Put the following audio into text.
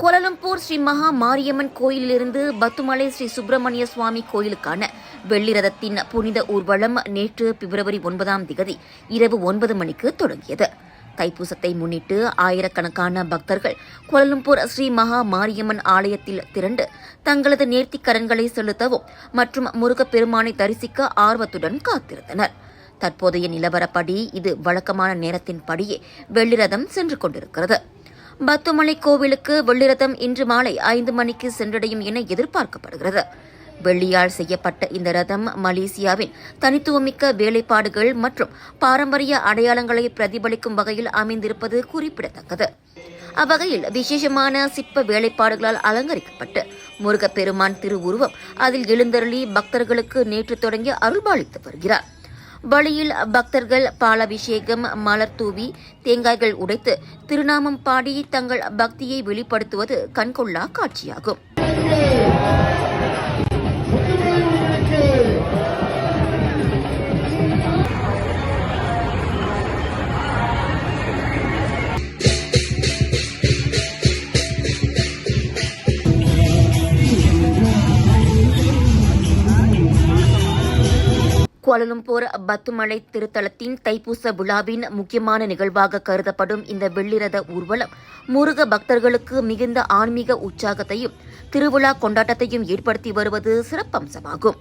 Kuala Lumpur Sri மகா மாரியம்மன் கோயிலிலிருந்து பத்துமலை ஸ்ரீ சுப்பிரமணிய சுவாமி கோயிலுக்கான வெள்ளி ரதத்தின் புனித ஊர்வலம் நேற்று பிப்ரவரி 9ஆம் திகதி இரவு 9 மணிக்கு தொடங்கியது. தைப்பூசத்தை முன்னிட்டு ஆயிரக்கணக்கான பக்தர்கள் கோலாலம்பூர் ஸ்ரீ மகா மாரியம்மன் ஆலயத்தில் திரண்டு தங்களது நேர்த்திக்கரன்களை செலுத்தவும் மற்றும் முருகப்பெருமானை தரிசிக்க ஆர்வத்துடன் காத்திருந்தனர். தற்போதைய நிலவரப்படி இது வழக்கமான நேரத்தின்படியே வெள்ளிரதம் சென்று கொண்டிருக்கிறது. பத்துமலை கோவிலுக்கு வெள்ளிரதம் இன்று மாலை 5 மணிக்கு சென்றடையும் என எதிர்பார்க்கப்படுகிறது. வெள்ளியால் செய்யப்பட்ட இந்த ரதம் மலேசியாவின் தனித்துவமிக்க வேலைப்பாடுகள் மற்றும் பாரம்பரிய அடையாளங்களை பிரதிபலிக்கும் வகையில் அமைந்திருப்பது குறிப்பிடத்தக்கது. அவ்வகையில் விசேஷமான சிற்ப வேலைப்பாடுகளால் அலங்கரிக்கப்பட்டு முருகப்பெருமான் திருவுருவம் அதில் எழுந்தருளி பக்தர்களுக்கு நேற்று தொடங்கி அருள்பாலித்து வருகிறார். வழியில் பக்தர்கள் பாலாபிஷேகம், மலர் தூவி, தேங்காய்கள் உடைத்து திருநாமம் பாடி தங்கள் பக்தியை வெளிப்படுத்துவது கண்கொள்ளா காட்சியாகும். கோலாலம்பூர் பத்துமலை திருத்தலத்தின் தைப்பூச விழாவின் முக்கியமான நிகழ்வாக கருதப்படும் இந்த வெள்ளிரத ஊர்வலம் முருக பக்தர்களுக்கு மிகுந்த ஆன்மீக உற்சாகத்தையும் திருவிழா கொண்டாட்டத்தையும் ஏற்படுத்தி வருவது சிறப்பம்சமாகும்.